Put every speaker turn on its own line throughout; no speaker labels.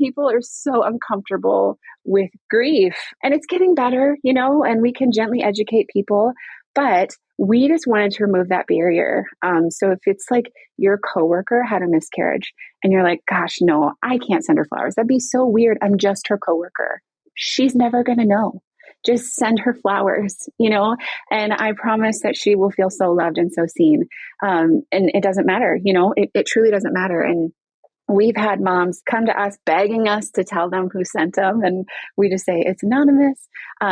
people are so uncomfortable with grief, and it's getting better, and we can gently educate people, but we just wanted to remove that barrier. So if it's like your coworker had a miscarriage and you're like, gosh, no, I can't send her flowers. That'd be so weird. I'm just her coworker. She's never going to know. Just send her flowers, and I promise that she will feel so loved and so seen. And it doesn't matter, it truly doesn't matter. And we've had moms come to us begging us to tell them who sent them. And we just say it's anonymous.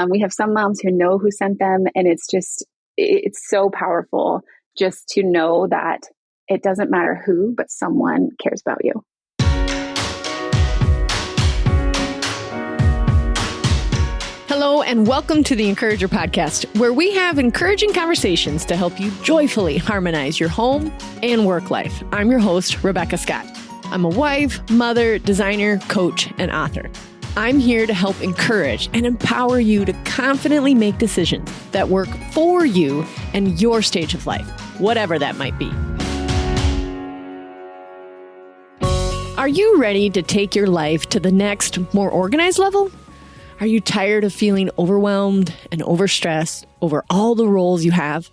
We have some moms who know who sent them. And it's so powerful just to know that it doesn't matter who, but someone cares about you.
Hello, and welcome to the Encourager Podcast, where we have encouraging conversations to help you joyfully harmonize your home and work life. I'm your host, Rebecca Scott. I'm a wife, mother, designer, coach, and author. I'm here to help encourage and empower you to confidently make decisions that work for you and your stage of life, whatever that might be. Are you ready to take your life to the next, more organized level? Are you tired of feeling overwhelmed and overstressed over all the roles you have?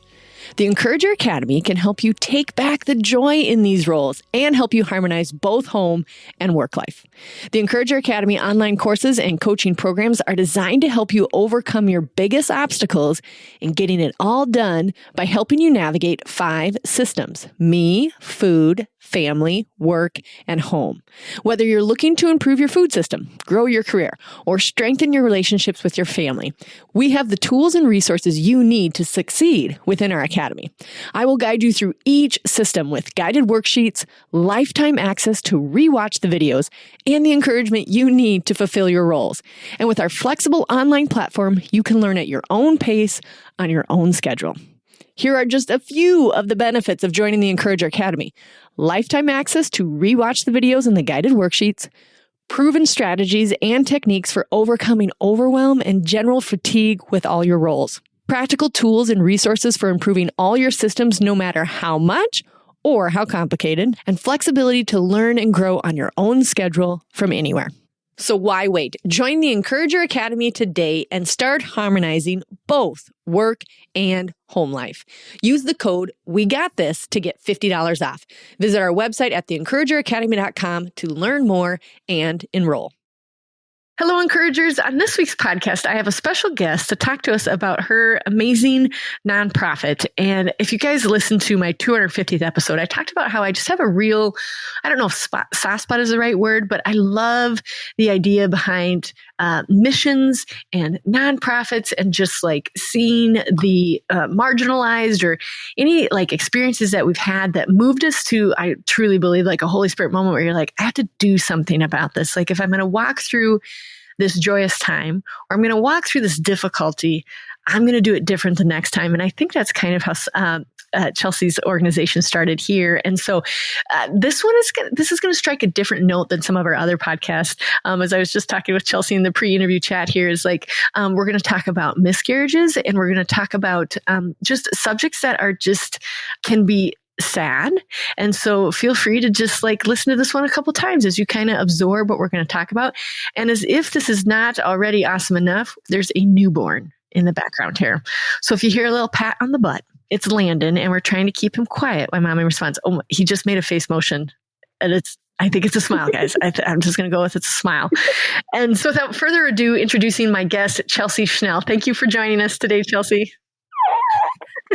The Encourager Academy can help you take back the joy in these roles and help you harmonize both home and work life. The Encourager Academy online courses and coaching programs are designed to help you overcome your biggest obstacles in getting it all done by helping you navigate 5 systems: me, food, family, work, and home. Whether you're looking to improve your food system, grow your career, or strengthen your relationships with your family, we have the tools and resources you need to succeed within our academy. I will guide you through each system with guided worksheets, lifetime access to rewatch the videos, and the encouragement you need to fulfill your roles. And with our flexible online platform, you can learn at your own pace on your own schedule. Here are just a few of the benefits of joining the Encourager Academy: lifetime access to rewatch the videos and the guided worksheets, proven strategies and techniques for overcoming overwhelm and general fatigue with all your roles, practical tools and resources for improving all your systems no matter how much or how complicated, and flexibility to learn and grow on your own schedule from anywhere. So why wait? Join the Encourager Academy today and start harmonizing both work and home life. Use the code WeGotThis to get $50 off. Visit our website at theencourageracademy.com to learn more and enroll. Hello, Encouragers. On this week's podcast, I have a special guest to talk to us about her amazing nonprofit. And if you guys listen to my 250th episode, I talked about how I just have a real, I don't know if soft spot is the right word, but I love the idea behind missions and nonprofits and just like seeing the marginalized or any like experiences that we've had that moved us to, I truly believe, like a Holy Spirit moment where you're like, I have to do something about this. Like if I'm going to walk through this joyous time, or I'm going to walk through this difficulty, I'm going to do it different the next time. And I think that's kind of how Chelsey's organization started here. And so this is going to strike a different note than some of our other podcasts. As I was just talking with Chelsey in the pre-interview chat here, is like we're going to talk about miscarriages, and we're going to talk about just subjects that are just can be sad. And so feel free to just like listen to this one a couple times as you kind of absorb what we're going to talk about. And as if this is not already awesome enough, there's a newborn in the background here. So if you hear a little pat on the butt, it's Landon, and we're trying to keep him quiet. My mommy responds, "Oh, he just made a face motion." And I think it's a smile, guys. I'm just going to go with it's a smile. And so without further ado, introducing my guest, Chelsey Schnell. Thank you for joining us today, Chelsey.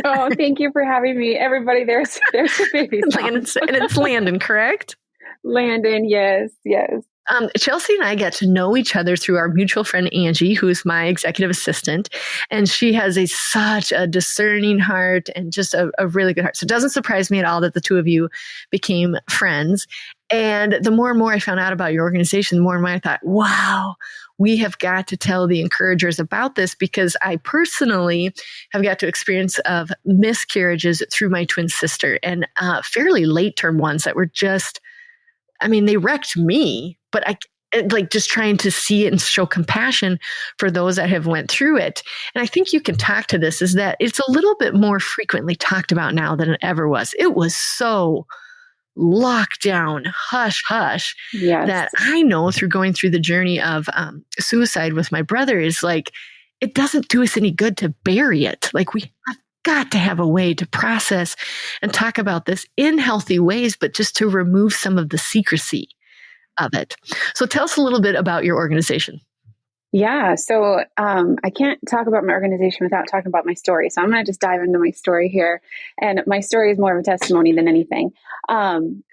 Oh, thank you for having me. Everybody, there's a baby song.
And it's Landon, correct?
Landon, yes.
Chelsey and I get to know each other through our mutual friend, Angie, who is my executive assistant. And she has such a discerning heart and just a really good heart. So it doesn't surprise me at all that the two of you became friends. And the more and more I found out about your organization, the more and more I thought, wow, we have got to tell the encouragers about this, because I personally have got to experience of miscarriages through my twin sister, and fairly late term ones that were just, they wrecked me, but I like just trying to see it and show compassion for those that have went through it. And I think you can talk to this, is that it's a little bit more frequently talked about now than it ever was. It was so lockdown, hush, hush,
Yes.
that I know through going through the journey of suicide with my brother is like, it doesn't do us any good to bury it. Like, we have got to have a way to process and talk about this in healthy ways, but just to remove some of the secrecy of it. So tell us a little bit about your organization.
Yeah. So I can't talk about my organization without talking about my story. So I'm going to just dive into my story here. And my story is more of a testimony than anything.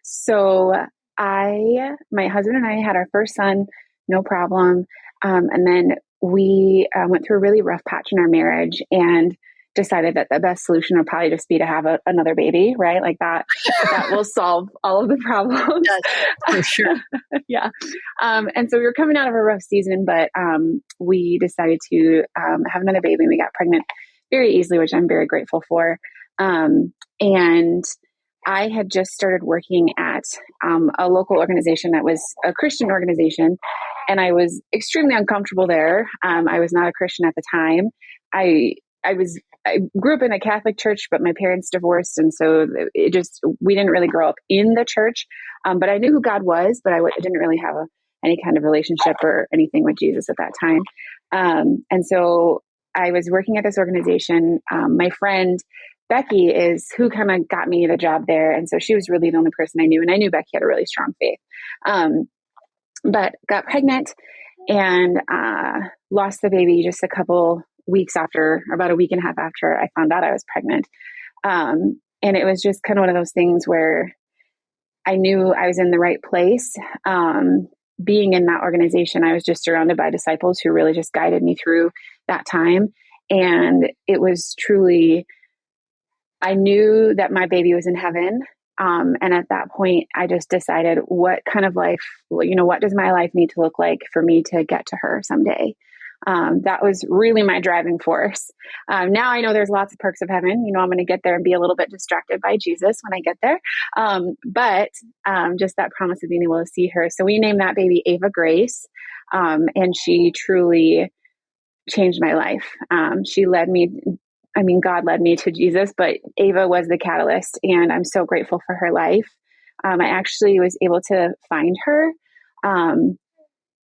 So my husband and I had our first son, no problem. And then we went through a really rough patch in our marriage and decided that the best solution would probably just be to have another baby, right? Like that will solve all of the problems.
For sure.
Yeah. And so we were coming out of a rough season, but we decided to have another baby, and we got pregnant very easily, which I'm very grateful for. And I had just started working at a local organization that was a Christian organization, and I was extremely uncomfortable there. I was not a Christian at the time. I grew up in a Catholic church, but my parents divorced. And so we didn't really grow up in the church. But I knew who God was, but I didn't really have any kind of relationship or anything with Jesus at that time. And so I was working at this organization. My friend Becky is who kind of got me the job there. And so she was really the only person I knew. And I knew Becky had a really strong faith. But got pregnant and lost the baby just a couple weeks after, about a week and a half after I found out I was pregnant. And it was just kind of one of those things where I knew I was in the right place. Being in that organization, I was just surrounded by disciples who really just guided me through that time. And it was truly, I knew that my baby was in heaven. And at that point, I just decided what kind of life, what does my life need to look like for me to get to her someday? That was really my driving force. Now I know there's lots of perks of heaven. I'm going to get there and be a little bit distracted by Jesus when I get there. But just that promise of being able to see her. So we named that baby Ava Grace. And she truly changed my life. God led me to Jesus, but Ava was the catalyst, and I'm so grateful for her life. I actually was able to find her.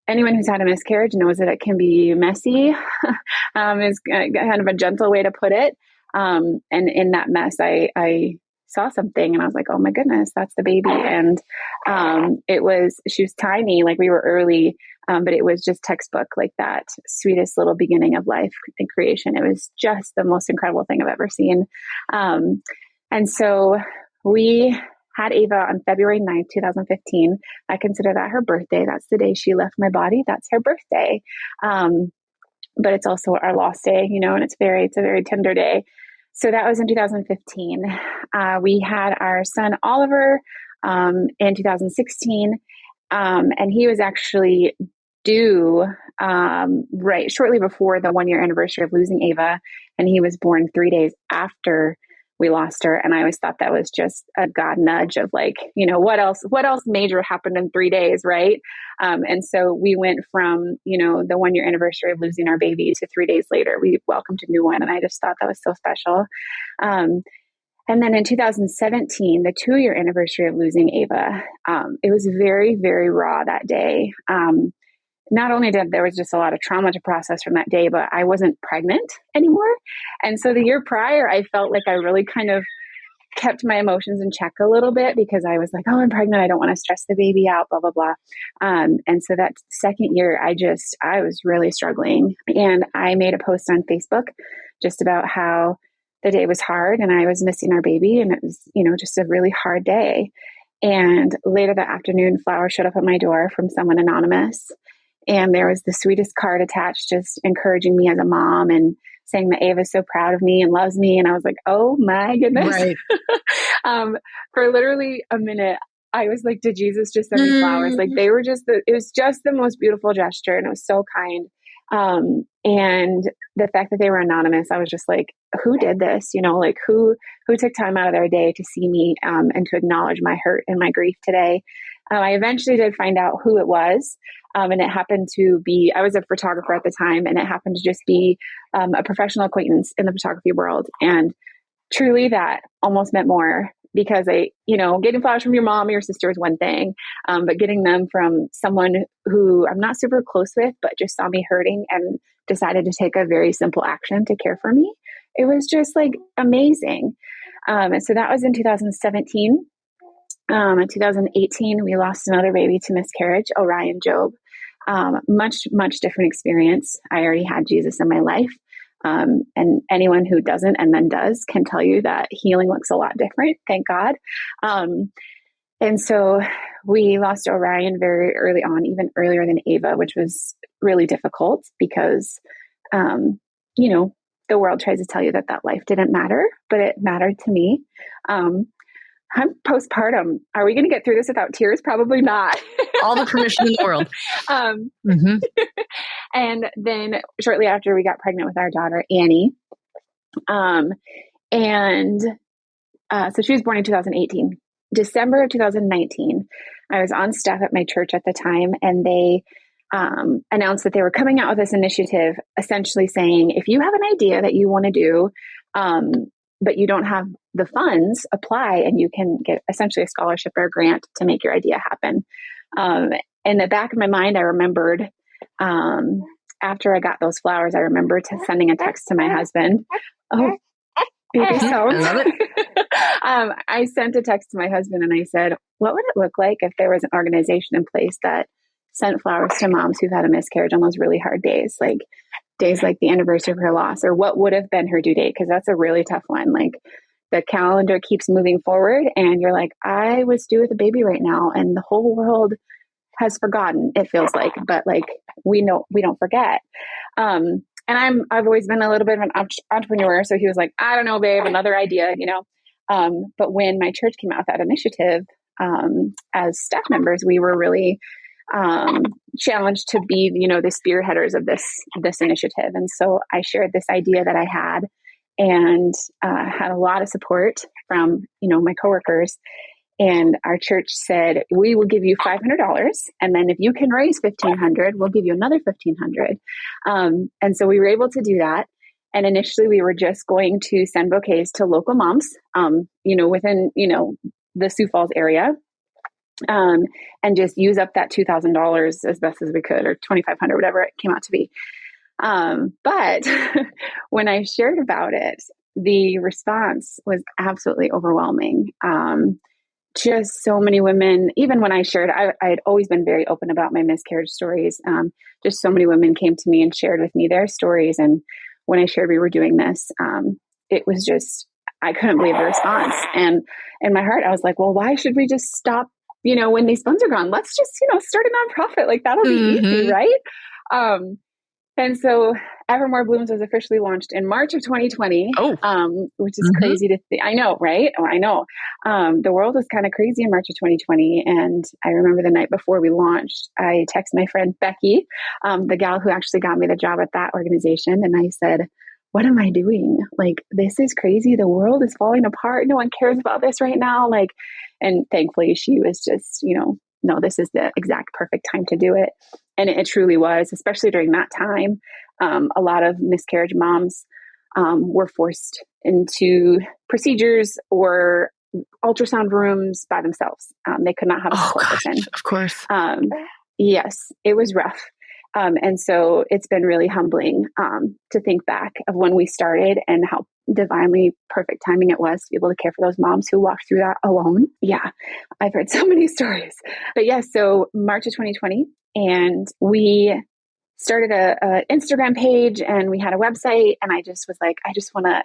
Anyone who's had a miscarriage knows that it can be messy, is kind of a gentle way to put it. And in that mess, I saw something and I was like, oh my goodness, that's the baby. And she was tiny, like we were early, but it was just textbook, like that sweetest little beginning of life and creation. It was just the most incredible thing I've ever seen. And so we had Ava on February 9th, 2015. I consider that her birthday. That's the day she left my body. That's her birthday. But it's also our lost day, and it's a very tender day. So that was in 2015. We had our son, Oliver, in 2016. And he was actually due right shortly before the 1-year anniversary of losing Ava. And he was born 3 days after we lost her. And I always thought that was just a God nudge of like, what else major happened in 3 days, right? And so we went from, the 1-year anniversary of losing our baby to 3 days later, we welcomed a new one. And I just thought that was so special. And then in 2017, the 2-year anniversary of losing Ava, it was very, very raw that day. Not only there was just a lot of trauma to process from that day, but I wasn't pregnant anymore. And so the year prior, I felt like I really kind of kept my emotions in check a little bit because I was like, oh, I'm pregnant. I don't want to stress the baby out, blah, blah, blah. And so that second year, I was really struggling. And I made a post on Facebook just about how the day was hard and I was missing our baby. And it was, just a really hard day. And later that afternoon, flowers showed up at my door from someone anonymous. And there was the sweetest card attached, just encouraging me as a mom and saying that Ava's so proud of me and loves me. And I was like, oh my goodness.
Right.
For literally a minute, I was like, did Jesus just send me flowers? Like it was just the most beautiful gesture. And it was so kind. And the fact that they were anonymous, I was just like, who did this? Like who took time out of their day to see me, and to acknowledge my hurt and my grief today. I eventually did find out who it was. And it happened to be, I was a photographer at the time, and it happened to just be a professional acquaintance in the photography world. And truly that almost meant more because getting flowers from your mom or your sister is one thing. But getting them from someone who I'm not super close with, but just saw me hurting and decided to take a very simple action to care for me. It was just like amazing. And so that was in 2017. In 2018, we lost another baby to miscarriage, Orion Job. Much, much different experience. I already had Jesus in my life. And anyone who doesn't and then does can tell you that healing looks a lot different. Thank God. And so we lost Orion very early on, even earlier than Ava, which was really difficult because, the world tries to tell you that life didn't matter, but it mattered to me. I'm postpartum. Are we going to get through this without tears? Probably not.
All the permission in the world.
And then shortly after, we got pregnant with our daughter, Annie. So she was born in 2018. December of 2019, I was on staff at my church at the time, and they announced that they were coming out with this initiative, essentially saying, if you have an idea that you want to do, but you don't have the funds, apply and you can get essentially a scholarship or a grant to make your idea happen. In the back of my mind, I remembered after I got those flowers, I remember sending a text to my husband. Oh, baby sounds.
I love it.
I sent a text to my husband and I said, what would it look like if there was an organization in place that sent flowers to moms who've had a miscarriage on those really hard days, like days like the anniversary of her loss, or what would have been her due date? Because that's a really tough one. Like the calendar keeps moving forward and you're like, I was due with a baby right now and the whole world has forgotten, it feels like, but like we know we don't forget. And I've always been a little bit of an entrepreneur. So he was like, I don't know, babe, another idea, but when my church came out with that initiative, as staff members, we were really challenged to be, the spearheaders of this initiative. And so I shared this idea that I had and had a lot of support from, my coworkers. And our church said, we will give you $500. And then if you can raise $1,500, we'll give you another $1,500. And so we were able to do that. And initially we were just going to send bouquets to local moms, within, the Sioux Falls area. And just use up that $2,000 as best as we could, or $2,500, whatever it came out to be. But when I shared about it, the response was absolutely overwhelming. Just so many women, even when I shared, I had always been very open about my miscarriage stories. Just so many women came to me and shared with me their stories. And when I shared we were doing this, it was just, I couldn't believe the response. And in my heart, I was like, well, why should we just stop, when these funds are gone? Let's just, start a nonprofit. Like that'll be easy, right? And so Evermore Blooms was officially launched in March of 2020, which is crazy to think. I know, right? Oh, I know. The world was kind of crazy in March of 2020. And I remember the night before we launched, I texted my friend Becky, the gal who actually got me the job at that organization. And I said, what am I doing? Like, this is crazy. The world is falling apart. No one cares about this right now. Like, and thankfully she was just, no, this is the exact perfect time to do it. And it truly was, especially during that time. A lot of miscarriage moms were forced into procedures or ultrasound rooms by themselves. They could not have a support person.
Of course.
Yes, it was rough. And so it's been really humbling to think back of when we started and how divinely perfect timing it was to be able to care for those moms who walked through that alone. Yeah, I've heard so many stories. But yeah, so March of 2020, and we started a Instagram page and we had a website, and I just was like, I just want to,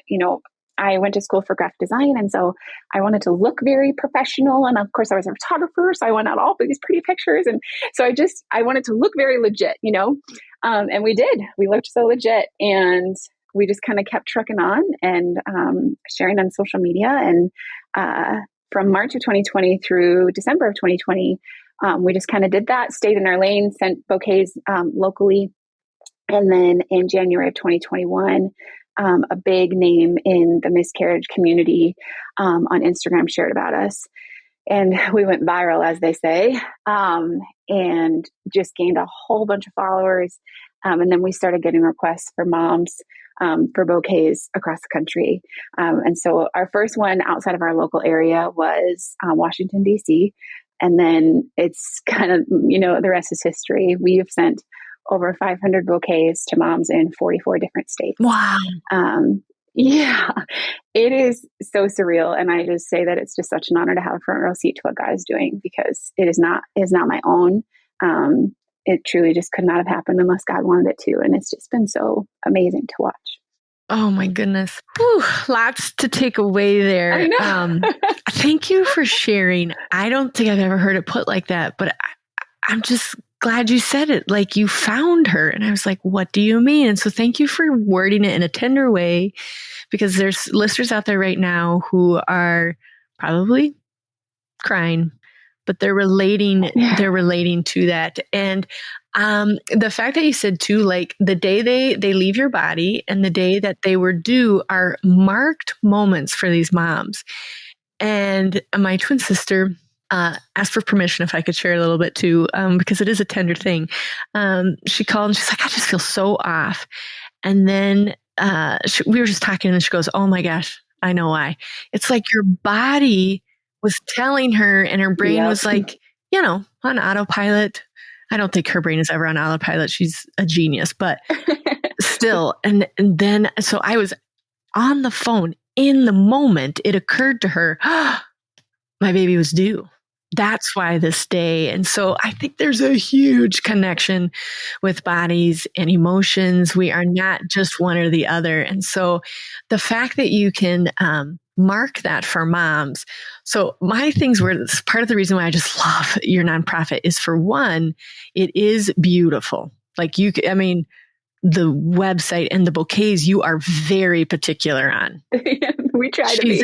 I went to school for graphic design. And so I wanted to look very professional. And of course I was a photographer. So I went out all these pretty pictures. And so I wanted to look very legit, and we did, we looked so legit, and we just kind of kept trucking on and sharing on social media. And from March of 2020 through December of 2020, we just kind of did that, stayed in our lane, sent bouquets locally. And then in January of 2021, a big name in the miscarriage community on Instagram shared about us. And we went viral, as they say, and just gained a whole bunch of followers. And then we started getting requests for moms for bouquets across the country. And so our first one outside of our local area was Washington, D.C. And then it's kind of, the rest is history. We have sent over 500 bouquets to moms in 44 different states.
Wow.
Yeah, it is so surreal. And I just say that it's just such an honor to have a front row seat to what God is doing, because it is not my own. It truly just could not have happened unless God wanted it to. And it's just been so amazing to watch.
Oh my goodness. Whew, lots to take away there.
I know.
Thank you for sharing. I don't think I've ever heard it put like that, but I'm just glad you said it. Like, you found her. And I was like, what do you mean? And so thank you for wording it in a tender way, because there's listeners out there right now who are probably crying, but they're relating to that. And the fact that you said too, like the day they leave your body and the day that they were due are marked moments for these moms. And my twin sister asked for permission if I could share a little bit too, because it is a tender thing. She called and she's like, I just feel so off. And then we were just talking and she goes, oh my gosh, I know why. It's like your body was telling her and her brain was like, on autopilot. I don't think her brain is ever on autopilot. She's a genius, but still. And then, so I was on the phone in the moment it occurred to her, my baby was due. That's why this day. And so I think there's a huge connection with bodies and emotions. We are not just one or the other. And so the fact that you can mark that for moms. So my things were, part of the reason why I just love your nonprofit is, for one, it is beautiful. Like the website and the bouquets you are very particular on.
We try to be.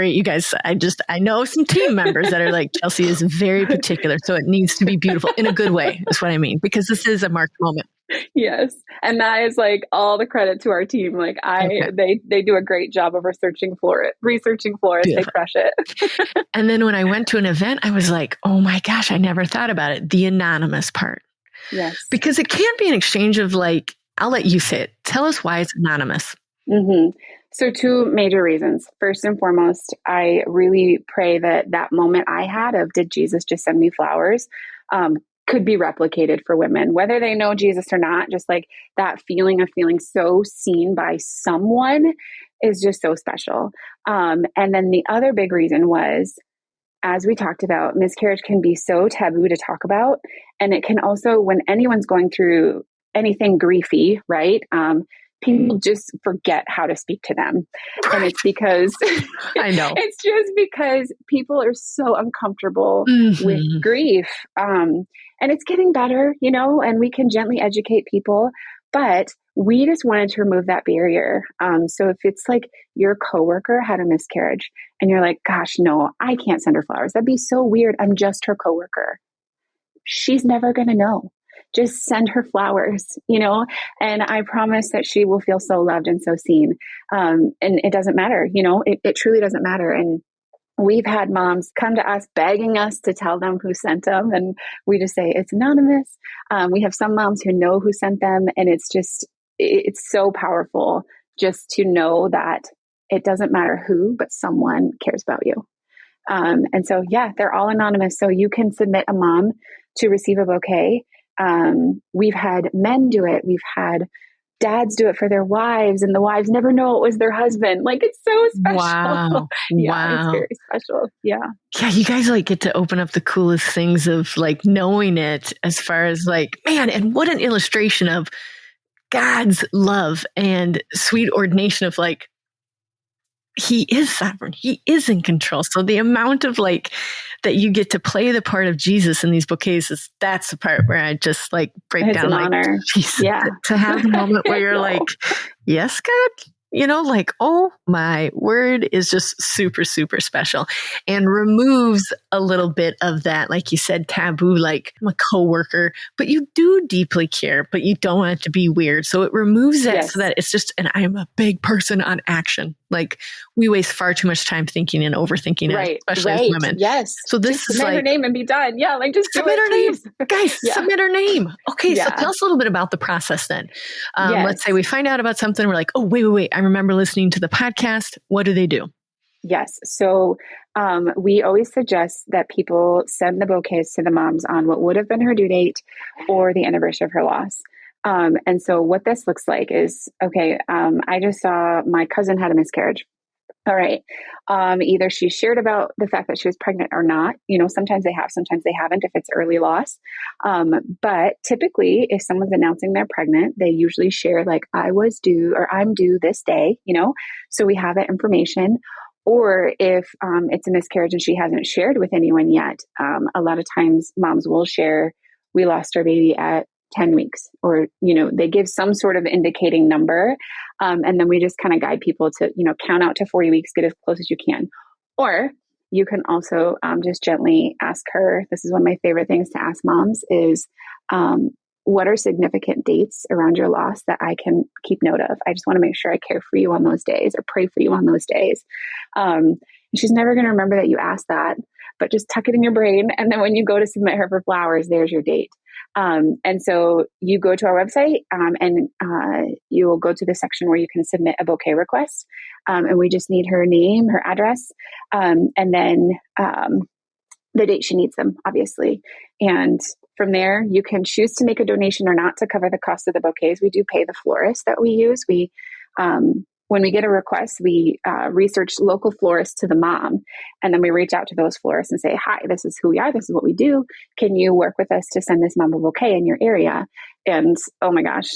You guys, I know some team members that are like, Chelsey is very particular. So it needs to be beautiful in a good way, is what I mean, because this is a marked moment.
Yes. And that is like all the credit to our team. Like they do a great job of researching florists. Beautiful. They crush it.
And then when I went to an event, I was like, oh my gosh, I never thought about it. The anonymous part.
Yes.
Because it can't be an exchange of like, I'll let you say it. Tell us why it's anonymous.
Mm-hmm. So 2 major reasons. First and foremost, I really pray that moment I had of, did Jesus just send me flowers, could be replicated for women, whether they know Jesus or not. Just like that feeling of feeling so seen by someone is just so special. And then the other big reason was, as we talked about, miscarriage can be so taboo to talk about. And it can also, when anyone's going through anything griefy, right? People just forget how to speak to them. And it's because
I know
it's just because people are so uncomfortable with grief. And it's getting better, and we can gently educate people, but we just wanted to remove that barrier. So if it's like your coworker had a miscarriage and you're like, gosh, no, I can't send her flowers. That'd be so weird. I'm just her coworker. She's never going to know. Just send her flowers, and I promise that she will feel so loved and so seen. And it doesn't matter, it truly doesn't matter. And we've had moms come to us begging us to tell them who sent them. And we just say it's anonymous. We have some moms who know who sent them. And it's so powerful just to know that it doesn't matter who, but someone cares about you. And so, they're all anonymous. So you can submit a mom to receive a bouquet. We've had men do it. We've had dads do it for their wives, and the wives never know it was their husband. Like, it's so special.
Wow.
It's very special. Yeah.
Yeah. You guys like get to open up the coolest things of like knowing it, as far as like, man, and what an illustration of God's love and sweet ordination of like, He is sovereign. He is in control. So the amount of like that you get to play the part of Jesus in these bouquets that's the part where I just like break
it's
down.
An
like,
honor.
Jesus,
yeah.
To have the moment where you're like, yes, God, like, oh, my word is just super, super special, and removes a little bit of that, like you said, taboo, like I'm a coworker, but you do deeply care, but you don't want it to be weird. So it removes that so that it's just, and I'm a big person on action. Like we waste far too much time thinking and overthinking it, especially as women.
Yes.
So this
just
is
submit
like
her name and be done. Yeah. Like just
submit her name. Guys,
Yeah.
submit her name. Okay. So
Yeah.
tell us a little bit about the process then.
Yes.
Let's say we find out about something. We're like, oh, wait. I remember listening to the podcast. What do they do?
Yes. So we always suggest that people send the bouquets to the moms on what would have been her due date or the anniversary of her loss. And so what this looks like is, okay, I just saw my cousin had a miscarriage. All right. Either she shared about the fact that she was pregnant or not. You know, sometimes they have, sometimes they haven't if it's early loss. But typically, if someone's announcing they're pregnant, they usually share like, I was due or I'm due this day, you know, so we have that information. Or if it's a miscarriage and she hasn't shared with anyone yet, a lot of times moms will share, we lost our baby at 10 weeks, or, you know, they give some sort of indicating number. And then we just kind of guide people to, you know, count out to 40 weeks, get as close as you can. Or you can also just gently ask her, this is one of my favorite things to ask moms is, what are significant dates around your loss that I can keep note of? I just want to make sure I care for you on those days or pray for you on those days. She's never going to remember that you asked that, but just tuck it in your brain. And then when you go to submit her for flowers, there's your date. And so you go to our website and you will go to the section where you can submit a bouquet request. And we just need her name, her address, and then the date she needs them, obviously. And from there, you can choose to make a donation or not to cover the cost of the bouquets. We do pay the florist that we use. When we get a request, we research local florists to the mom, and then we reach out to those florists and say, hi, this is who we are. This is what we do. Can you work with us to send this mom a bouquet in your area? And oh my gosh,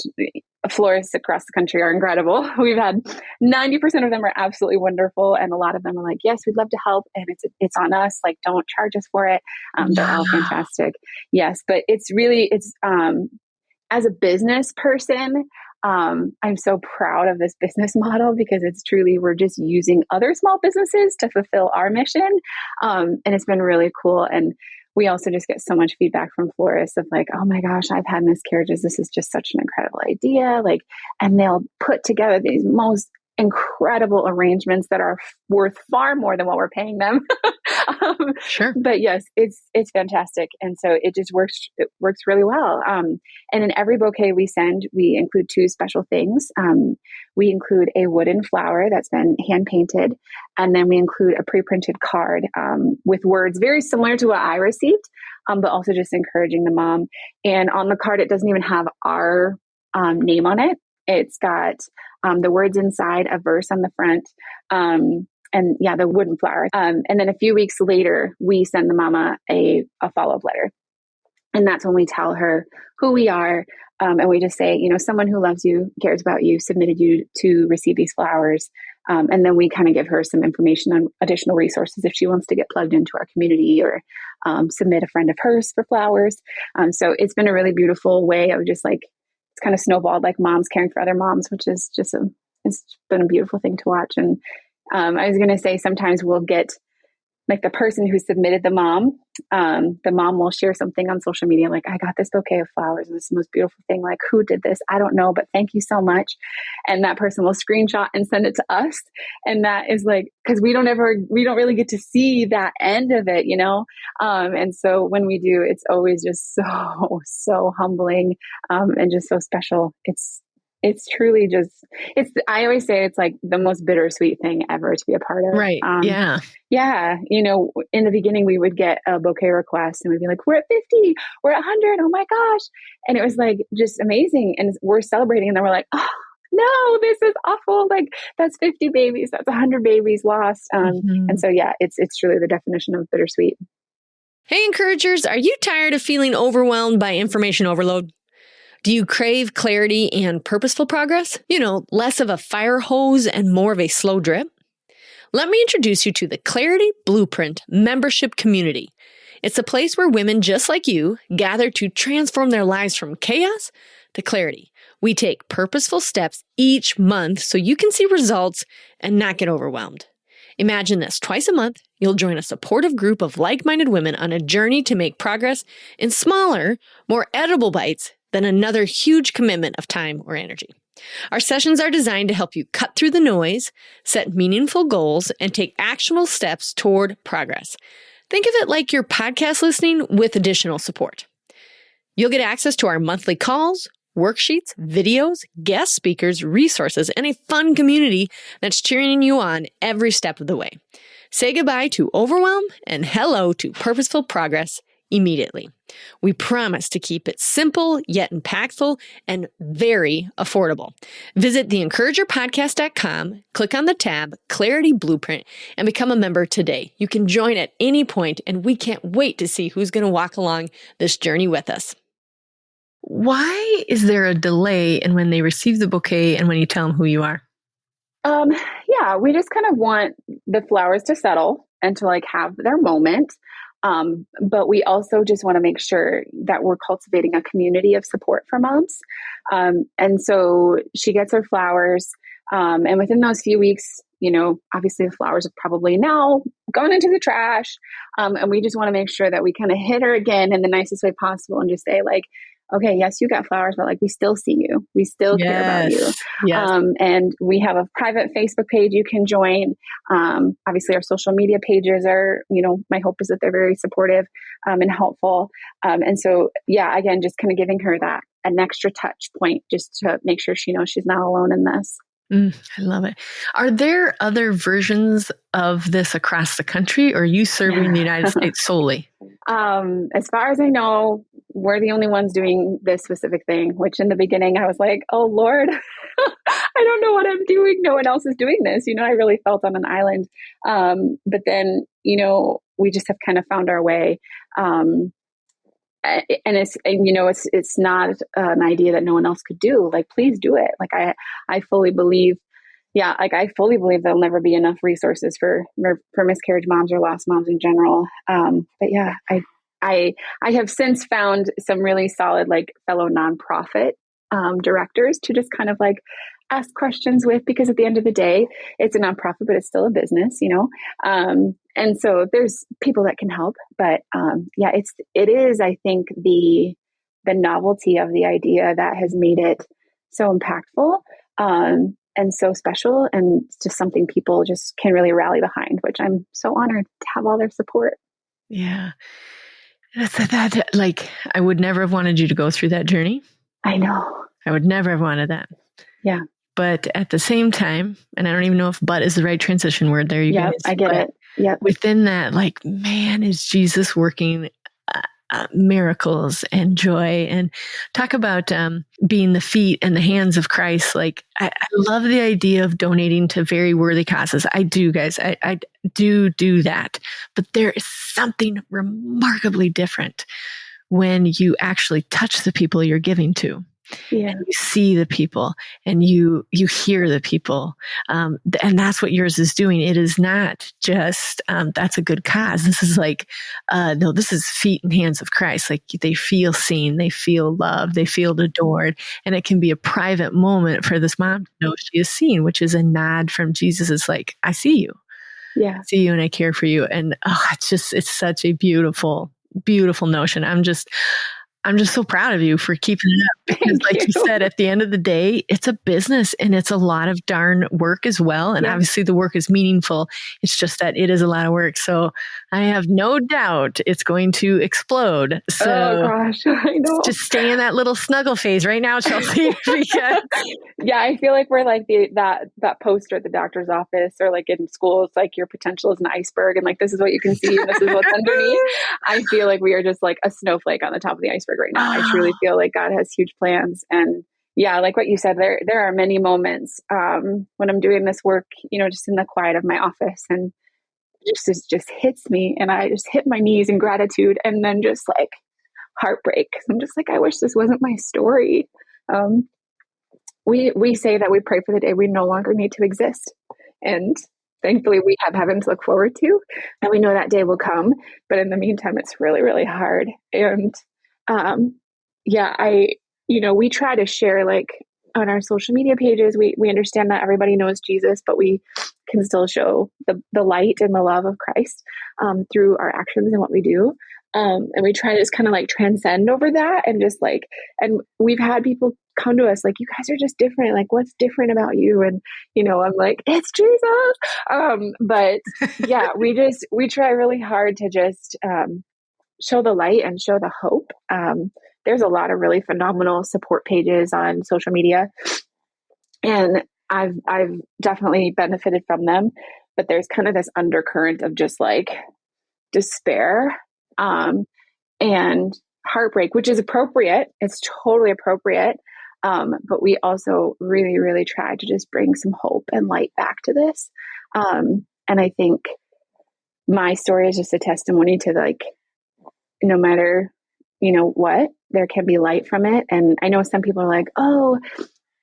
florists across the country are incredible. We've had 90% of them are absolutely wonderful. And a lot of them are like, yes, we'd love to help. And it's on us. Like, don't charge us for it. They're all fantastic. Yes. But it's as a business person, I'm so proud of this business model because it's truly, we're just using other small businesses to fulfill our mission. And it's been really cool. And we also just get so much feedback from florists of like, oh my gosh, I've had miscarriages. This is just such an incredible idea. Like, and they'll put together these most incredible arrangements that are worth far more than what we're paying them.
Sure.
But yes, it's fantastic. And so it just works. It works really well. And in every bouquet we send, we include two special things. We include a wooden flower that's been hand painted. And then we include a pre-printed card with words very similar to what I received, but also just encouraging the mom. And on the card, it doesn't even have our name on it. It's got the words inside, a verse on the front, and yeah, the wooden flower. And then a few weeks later, we send the mama a follow-up letter. And that's when we tell her who we are. And we just say, you know, someone who loves you, cares about you, submitted you to receive these flowers. And then we kind of give her some information on additional resources if she wants to get plugged into our community or submit a friend of hers for flowers. So it's been a really beautiful way of just like, it's kind of snowballed like moms caring for other moms, which is just it's been a beautiful thing to watch. And I was going to say, sometimes we'll get like the person who submitted the mom will share something on social media. Like, I got this bouquet of flowers and it's the most beautiful thing. Like, who did this? I don't know, but thank you so much. And that person will screenshot and send it to us. And that is like, cause we don't really get to see that end of it, you know? And so when we do, it's always just so humbling, and just so special. It's truly just, I always say it's like the most bittersweet thing ever to be a part of.
Right. Yeah.
Yeah. You know, in the beginning we would get a bouquet request and we'd be like, we're at 50, we're at 100. Oh my gosh. And it was like, just amazing. And we're celebrating. And then we're like, oh no, this is awful. Like, that's 50 babies. That's 100 babies lost. And so, yeah, it's truly the definition of bittersweet.
Hey, encouragers, are you tired of feeling overwhelmed by information overload? Do you crave clarity and purposeful progress? You know, less of a fire hose and more of a slow drip? Let me introduce you to the Clarity Blueprint membership community. It's a place where women just like you gather to transform their lives from chaos to clarity. We take purposeful steps each month so you can see results and not get overwhelmed. Imagine this, twice a month, you'll join a supportive group of like-minded women on a journey to make progress in smaller, more edible bites than another huge commitment of time or energy. Our sessions are designed to help you cut through the noise, set meaningful goals, and take actionable steps toward progress. Think of it like your podcast listening with additional support. You'll get access to our monthly calls, worksheets, videos, guest speakers, resources, and a fun community that's cheering you on every step of the way. Say goodbye to overwhelm and hello to purposeful progress immediately. We promise to keep it simple yet impactful and very affordable. Visit theencouragerpodcast.com, click on the tab Clarity Blueprint, and become a member today. You can join at any point, and we can't wait to see who's going to walk along this journey with us. Why is there a delay in when they receive the bouquet and when you tell them who you are?
Yeah, we just kind of want the flowers to settle and to like have their moment. But we also just want to make sure that we're cultivating a community of support for moms. And so she gets her flowers. And within those few weeks, obviously the flowers have probably now gone into the trash. And we just want to make sure that we kind of hit her again in the nicest way possible and just say like, okay, yes, you got flowers, but like, we still see you. We still care about you.
Yes.
And we have a private Facebook page you can join. Obviously our social media pages are, my hope is that they're very supportive, and helpful. And so, yeah, again, just kind of giving her an extra touch point just to make sure she knows she's not alone in this.
I love it. Are there other versions of this across the country, or are you serving the United States solely?
As far as I know, we're the only ones doing this specific thing, which in the beginning I was like, oh Lord, I don't know what I'm doing. No one else is doing this. I really felt on an island. But then, we just have kind of found our way. And it's not an idea that no one else could do. Like, please do it. Like I fully believe, I fully believe there'll never be enough resources for miscarriage moms or lost moms in general. But yeah, I have since found some really solid, like, fellow nonprofit directors to just kind of like ask questions with, because at the end of the day, it's a nonprofit, but it's still a business, and so there's people that can help, but it is, I think, the novelty of the idea that has made it so impactful, and so special, and just something people just can really rally behind, which I'm so honored to have all their support.
Yeah. That, like, I would never have wanted you to go through that journey.
I know.
I would never have wanted that.
Yeah.
But at the same time, and I don't even know if "but" is the right transition word there. You guys,
I get it. Yeah.
Within that, like, man, is Jesus working miracles and joy, and talk about being the feet and the hands of Christ. Like, I love the idea of donating to very worthy causes. I do, guys. I do that. But there is something remarkably different when you actually touch the people you're giving to.
Yeah.
And you see the people and you hear the people. And that's what yours is doing. It is not just, that's a good cause. This is like, no, this is feet and hands of Christ. Like, they feel seen, they feel loved, they feel adored. And it can be a private moment for this mom to know she is seen, which is a nod from Jesus. It's like, I see you.
Yeah.
I see you and I care for you. And it's such a beautiful, beautiful notion. I'm just so proud of you for keeping it up, because like you said, at the end of the day, it's a business and it's a lot of darn work as well. And obviously the work is meaningful. It's just that it is a lot of work. So I have no doubt it's going to explode. So
oh gosh, I know.
Just stay in that little snuggle phase right now, Chelsey. Because
yeah, I feel like we're like that poster at the doctor's office or like in school. It's like your potential is an iceberg, and like this is what you can see, and this is what's underneath. I feel like we are just like a snowflake on the top of the iceberg right now. I truly feel like God has huge plans. And yeah, like what you said, there are many moments when I'm doing this work, just in the quiet of my office, and it just hits me, and I just hit my knees in gratitude, and then just like heartbreak. I'm just like, I wish this wasn't my story. We say that we pray for the day we no longer need to exist, and thankfully we have heaven to look forward to, and we know that day will come. But in the meantime, it's really, really hard. And we try to share, like, on our social media pages, we understand that everybody knows Jesus, but we can still show the light and the love of Christ through our actions and what we do. And we try to just kind of like transcend over that, and just like, and we've had people come to us like, you guys are just different. Like, what's different about you? And, I'm like, it's Jesus. But yeah, we try really hard to just, show the light and show the hope. There's a lot of really phenomenal support pages on social media, and I've definitely benefited from them, but there's kind of this undercurrent of just like despair, and heartbreak, which is appropriate. It's totally appropriate. But we also really, really try to just bring some hope and light back to this. And I think my story is just a testimony to like, no matter, what, there can be light from it. And I know some people are like, oh,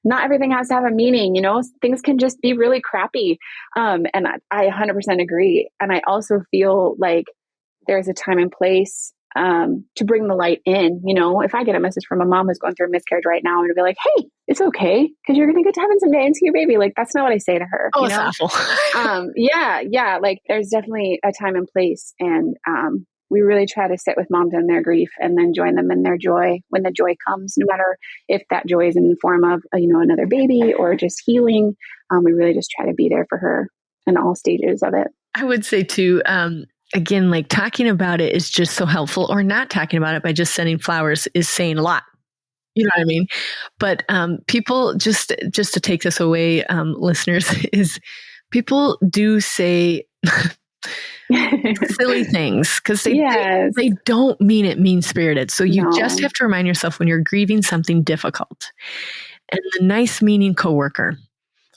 not everything has to have a meaning, things can just be really crappy. And I 100% agree. And I also feel like there's a time and place to bring the light in. If I get a message from a mom who's going through a miscarriage right now, and be like, hey, it's okay, because you're going to get to heaven someday and see your baby. Like, that's not what I say to her.
Oh, it's awful.
Yeah. Like, there's definitely a time and place. And we really try to sit with moms in their grief and then join them in their joy when the joy comes, no matter if that joy is in the form of, another baby or just healing. We really just try to be there for her in all stages of it.
I would say too, again, like talking about it is just so helpful, or not talking about it by just sending flowers is saying a lot. You know what I mean? But people, just to take this away, listeners, is people do say silly things because they don't mean it mean-spirited. So you just have to remind yourself when you're grieving something difficult, and the nice meaning coworker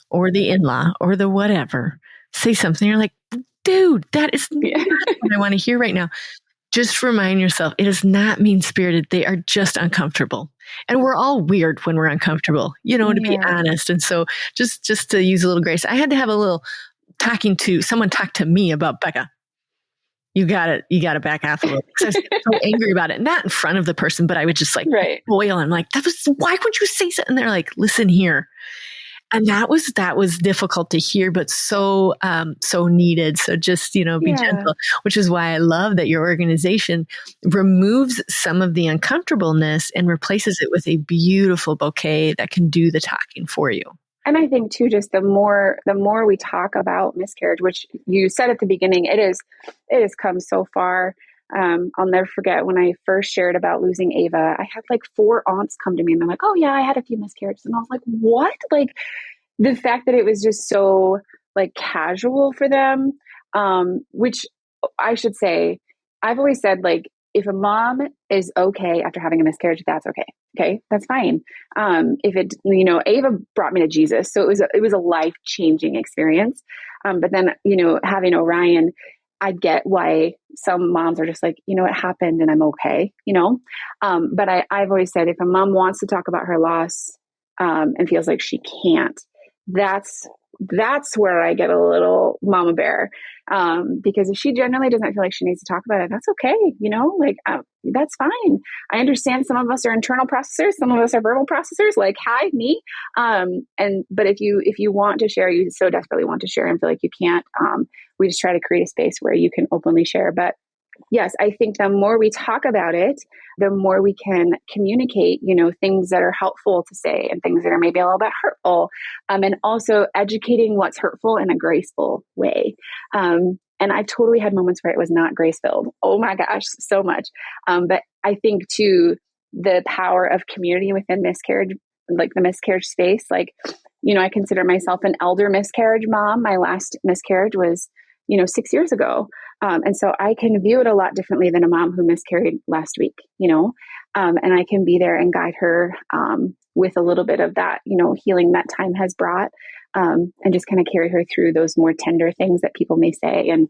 or the in-law or the whatever say something, you're like, dude, that is not what I want to hear right now. Just remind yourself, it is not mean-spirited. They are just uncomfortable. And we're all weird when we're uncomfortable, to be honest. And so just to use a little grace, I had to have a little someone talk to me about, Becca, you got to back off a little, because I was so angry about it. Not in front of the person, but I would just like boil. I'm like, why would you say something? And they're like, listen here. And that was difficult to hear, but so needed. So just, be gentle, which is why I love that your organization removes some of the uncomfortableness and replaces it with a beautiful bouquet that can do the talking for you.
And I think too, just the more we talk about miscarriage, which you said at the beginning, it has come so far. I'll never forget when I first shared about losing Ava, I had like 4 aunts come to me and they're like, oh yeah, I had a few miscarriages. And I was like, what? Like, the fact that it was just so like casual for them, which I should say, I've always said, like, if a mom is okay after having a miscarriage, that's okay. Okay. That's fine. If it, Ava brought me to Jesus. So it was a life-changing experience. But then, having Orion, I get why some moms are just like, it happened and I'm okay, but I've always said, if a mom wants to talk about her loss, and feels like she can't, that's where I get a little mama bear. Because if she generally doesn't feel like she needs to talk about it, that's okay. That's fine. I understand some of us are internal processors. Some of us are verbal processors, like, hi, me. But if you want to share, you so desperately want to share and feel like you can't, we just try to create a space where you can openly share. But yes, I think the more we talk about it, the more we can communicate, things that are helpful to say and things that are maybe a little bit hurtful, and also educating what's hurtful in a graceful way. And I totally had moments where it was not grace-filled. Oh my gosh, so much. But I think too, the power of community within miscarriage, like the miscarriage space, like, I consider myself an elder miscarriage mom. My last miscarriage was, 6 years ago. And so I can view it a lot differently than a mom who miscarried last week, and I can be there and guide her with a little bit of that, healing that time has brought, and just kind of carry her through those more tender things that people may say. And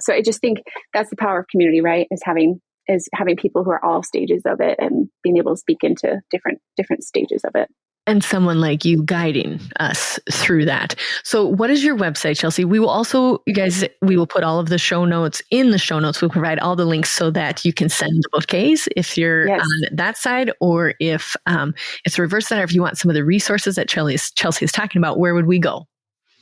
so I just think that's the power of community, right? Is having people who are all stages of it and being able to speak into different stages of it.
And someone like you guiding us through that. So what is your website, Chelsey? We will also, you guys, we will put all of the show notes in the show notes. We'll provide all the links so that you can send the bouquets if you're on that side, or if it's the reverse side, or if you want some of the resources that Chelsey is talking about, where would we go?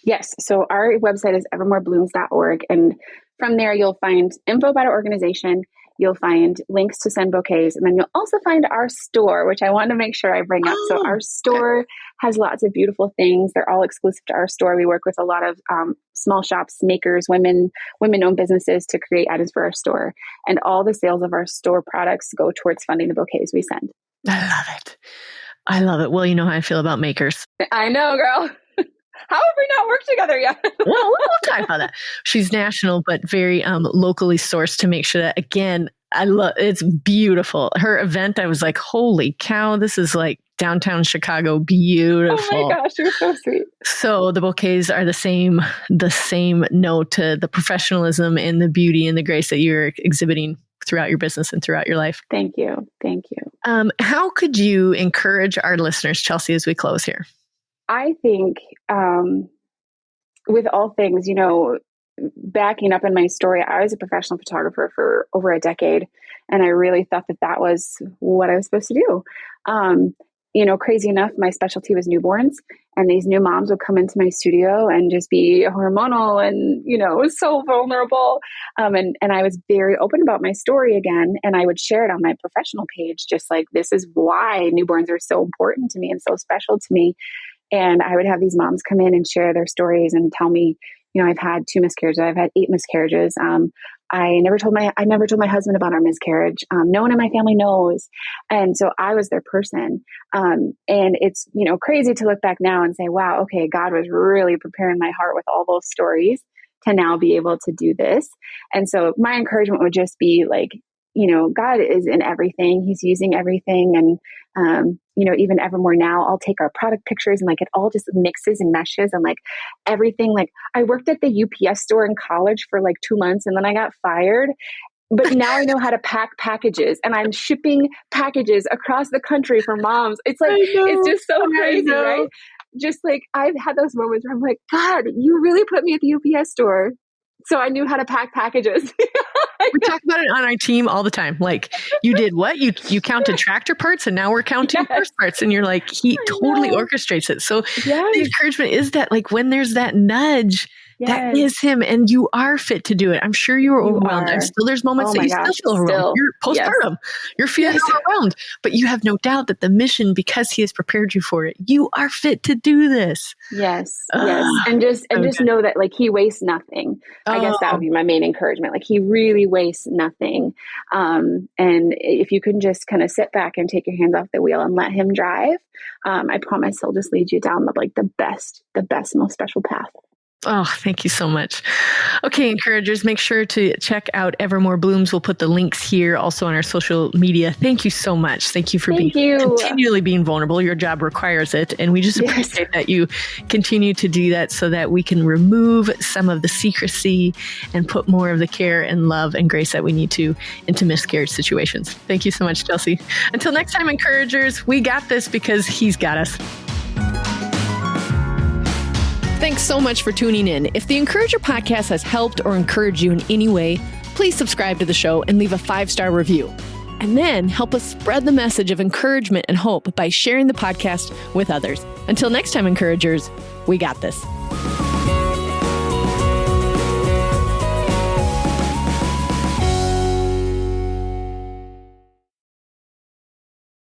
Yes. So our website is evermoreblooms.org. And from there, you'll find info about our organization. you'll find links to send bouquets. And then you'll also find our store, which I want to make sure I bring up. So our store has lots of beautiful things. They're all exclusive to our store. We work with a lot of small shops, makers, women-owned businesses to create items for our store. And all the sales of our store products go towards funding the bouquets we send.
I love it. I love it. Well, you know how I feel about makers.
I know, girl. How have we not worked together yet?
Well, we'll talk about that. She's national, but very locally sourced to make sure that, again, it's beautiful. Her event, I was like, holy cow, this is like downtown Chicago. Beautiful.
Oh my gosh, you're so sweet.
So the bouquets are the same note to the professionalism and the beauty and the grace that you're exhibiting throughout your business and throughout your life.
Thank you. Thank you.
How could you encourage our listeners, Chelsey, as we close here?
I think with all things, backing up in my story, I was a professional photographer for over a decade, and I really thought that was what I was supposed to do. Crazy enough, my specialty was newborns, and these new moms would come into my studio and just be hormonal and, it was so vulnerable. And I was very open about my story again, and I would share it on my professional page, just like, this is why newborns are so important to me and so special to me. And I would have these moms come in and share their stories and tell me, I've had 2 miscarriages. I've had 8 miscarriages. I never told my husband about our miscarriage. No one in my family knows. And so I was their person. And it's, crazy to look back now and say, wow, okay, God was really preparing my heart with all those stories to now be able to do this. And so my encouragement would just be like, God is in everything. He's using everything. And, even Evermore now, I'll take our product pictures and like it all just mixes and meshes and like everything. Like I worked at the UPS store in college for like 2 months and then I got fired. But now I know how to pack packages and I'm shipping packages across the country for moms. It's like, it's just so crazy, right? Just like I've had those moments where I'm like, God, you really put me at the UPS store. So I knew how to pack packages.
We talk about it on our team all the time. Like, you did what? You counted tractor parts and now we're counting horse parts. And you're like, he totally orchestrates it. So the encouragement is that like when there's that nudge, that is him and you are fit to do it. I'm sure you were overwhelmed. And still there's moments that you still feel overwhelmed. You're postpartum. You're feeling overwhelmed. But you have no doubt that the mission, because he has prepared you for it, you are fit to do this.
Yes. And just know that like he wastes nothing. I guess that would be my main encouragement. Like he really wastes nothing. And if you can just kind of sit back and take your hands off the wheel and let him drive, I promise he'll just lead you down the best, most special path.
Oh, thank you so much. Okay, encouragers, make sure to check out Evermore Blooms. We'll put the links here also on our social media. Thank you so much. Thank you for continually being vulnerable. Your job requires it. And we just appreciate that you continue to do that so that we can remove some of the secrecy and put more of the care and love and grace that we need to into miscarriage situations. Thank you so much, Chelsey. Until next time, encouragers, we got this because he's got us. Thanks so much for tuning in. If the Encourager podcast has helped or encouraged you in any way, please subscribe to the show and leave a 5-star review. And then help us spread the message of encouragement and hope by sharing the podcast with others. Until next time, encouragers, we got this.